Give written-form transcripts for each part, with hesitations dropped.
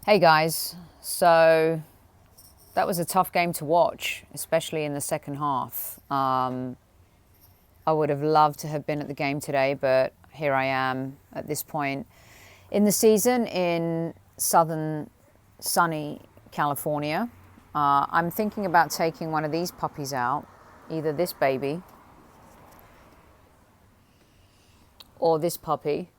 Hey guys, so that was a tough game to watch, especially in the second half. I would have loved to have been at the game today, but here I am at this point in the season in southern sunny California. I'm thinking about taking one of these puppies out, either this baby or this puppy,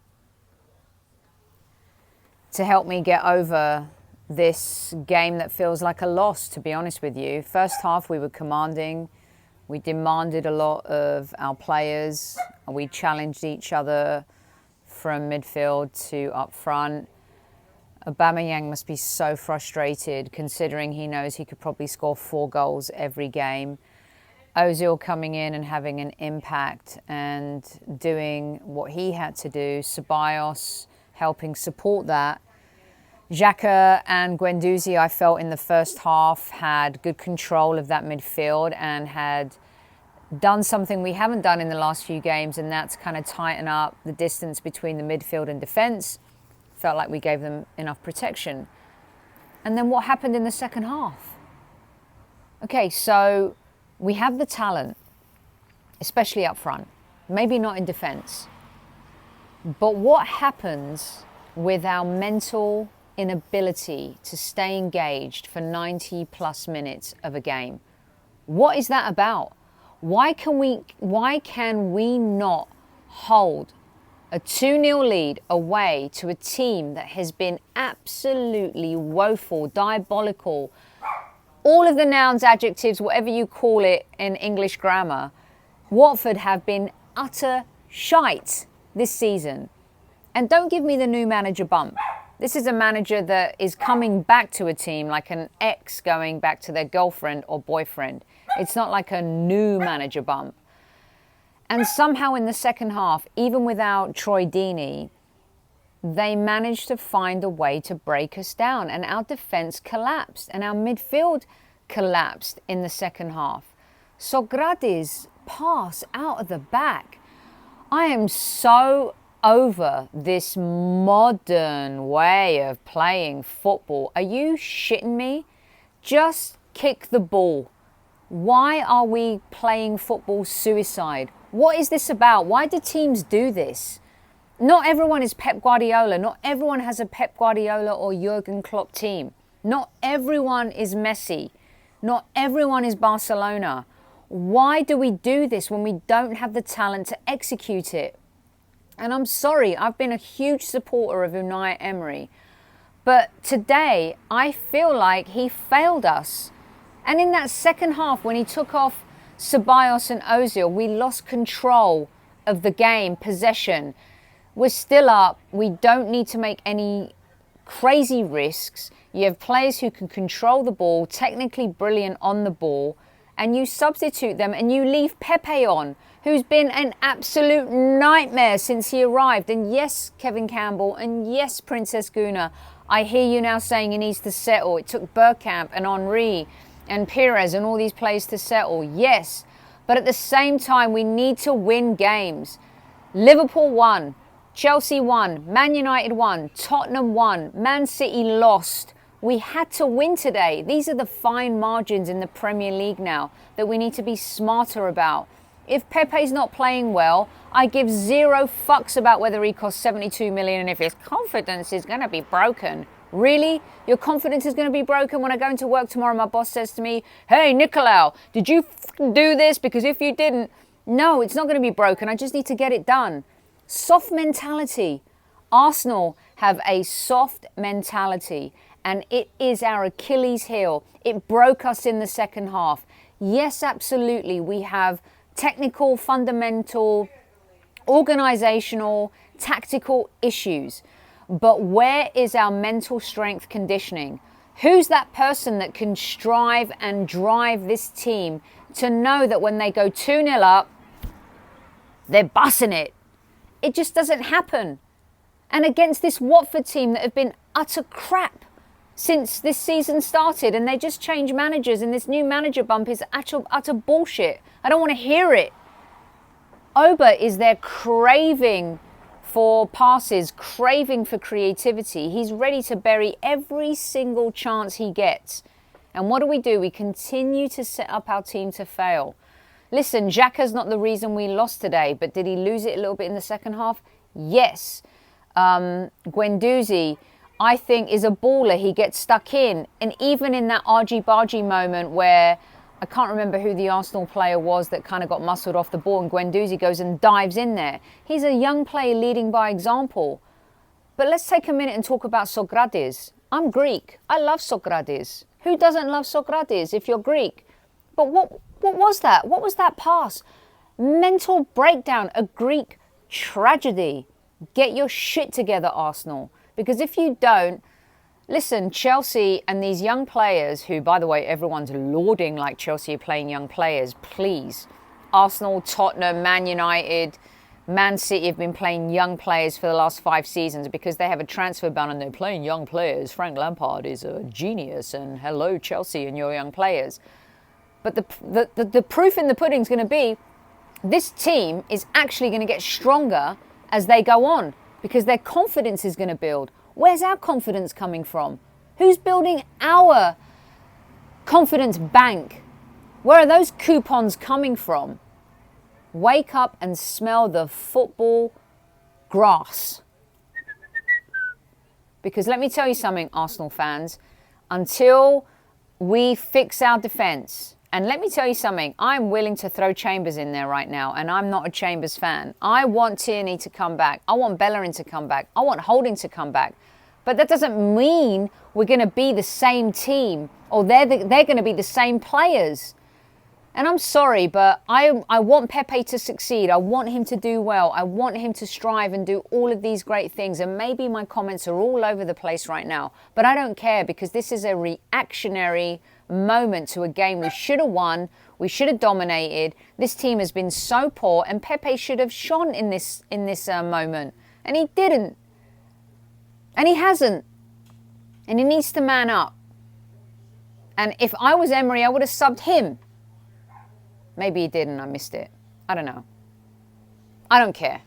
to help me get over this game that feels like a loss, to be honest with you. First half, we were commanding. We demanded a lot of our players. We challenged each other from midfield to up front. Aubameyang must be so frustrated, considering he knows he could probably score 4 goals every game. Ozil coming in and having an impact and doing what he had to do. Ceballos helping support that. Xhaka and Guendouzi, I felt in the first half, had good control of that midfield and had done something we haven't done in the last few games, and that's kind of tighten up the distance between the midfield and defence. Felt like we gave them enough protection. And then what happened in the second half? Okay, so we have the talent, especially up front, maybe not in defence. But what happens with our mental inability to stay engaged for 90 plus minutes of a game? What is that about? Why can we not hold a 2-0 lead away to a team that has been absolutely woeful, diabolical, all of the nouns, adjectives, whatever you call it in English grammar? Watford have been utter shite this season. And don't give me the new manager bump. This is a manager that is coming back to a team like an ex going back to their girlfriend or boyfriend. It's not like a new manager bump. And somehow in the second half, even without Troy Deeney, they managed to find a way to break us down. And our defence collapsed and our midfield collapsed in the second half. Sokratis' pass out of the back. I am so over this modern way of playing football. Are you shitting me? Just kick the ball. Why are we playing football suicide? What is this about? Why do teams do this? Not everyone is Pep Guardiola. Not everyone has a Pep Guardiola or Jurgen Klopp team. Not everyone is Messi. Not everyone is Barcelona. Why do we do this when we don't have the talent to execute it? And I'm sorry, I've been a huge supporter of Unai Emery. But today, I feel like he failed us. And in that second half, when he took off Ceballos and Ozil, we lost control of the game, possession. We're still up. We don't need to make any crazy risks. You have players who can control the ball, technically brilliant on the ball, and you substitute them and you leave Pepe on, who's been an absolute nightmare since he arrived. And yes, Kevin Campbell, and yes, Princess Guna, I hear you now saying he needs to settle. It took Bergkamp and Henry and Pires and all these players to settle. Yes, but at the same time, we need to win games. Liverpool won, Chelsea won, Man United won, Tottenham won, Man City lost. We had to win today. These are the fine margins in the Premier League now that we need to be smarter about. If Pepe's not playing well, I give 0 fucks about whether he costs 72 million and if his confidence is going to be broken. Really? Your confidence is going to be broken when I go into work tomorrow and my boss says to me, "Hey, Nicolau, did you do this? Because if you didn't..." No, it's not going to be broken. I just need to get it done. Soft mentality. Arsenal have a soft mentality, and it is our Achilles heel. It broke us in the second half. Yes, absolutely. We have technical, fundamental, organizational, tactical issues. But where is our mental strength conditioning? Who's that person that can strive and drive this team to know that when they go 2-0 up, they're bussing it? It just doesn't happen. And against this Watford team that have been utter crap since this season started, and they just changed managers, and this new manager bump is utter bullshit. I don't want to hear it. Oba is there craving for passes, craving for creativity. He's ready to bury every single chance he gets. And what do? We continue to set up our team to fail. Listen, Xhaka's not the reason we lost today, but did he lose it a little bit in the second half? Yes. Guendouzi, I think, is a baller. He gets stuck in. And even in that argy-bargy moment where I can't remember who the Arsenal player was that kind of got muscled off the ball and Guendouzi goes and dives in there. He's a young player leading by example. But let's take a minute and talk about Sokratis. I'm Greek. I love Sokratis. Who doesn't love Sokratis if you're Greek? But what was that? What was that pass? Mental breakdown, a Greek tragedy. Get your shit together, Arsenal. Because if you don't, listen, Chelsea and these young players who, by the way, everyone's lauding like Chelsea are playing young players, please. Arsenal, Tottenham, Man United, Man City have been playing young players for the last 5 seasons because they have a transfer ban and they're playing young players. Frank Lampard is a genius and hello, Chelsea and your young players. But the proof in the pudding is going to be this team is actually going to get stronger as they go on because their confidence is going to build. Where's our confidence coming from? Who's building our confidence bank? Where are those coupons coming from? Wake up and smell the football grass. Because let me tell you something, Arsenal fans, until we fix our defence, and let me tell you something, I'm willing to throw Chambers in there right now, and I'm not a Chambers fan. I want Tierney to come back. I want Bellerin to come back. I want Holding to come back. But that doesn't mean we're going to be the same team or they're going to be the same players. And I'm sorry, but I want Pepe to succeed. I want him to do well. I want him to strive and do all of these great things. And maybe my comments are all over the place right now. But I don't care because this is a reactionary moment to a game we should have won. We should have dominated. This team has been so poor and Pepe should have shone in this moment. And he didn't. And he hasn't. And he needs to man up. And if I was Emery, I would have subbed him. Maybe he did and I missed it. I don't know. I don't care.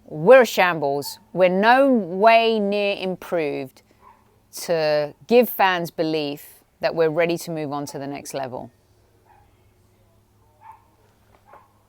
We're a shambles. We're no way near improved to give fans belief that we're ready to move on to the next level.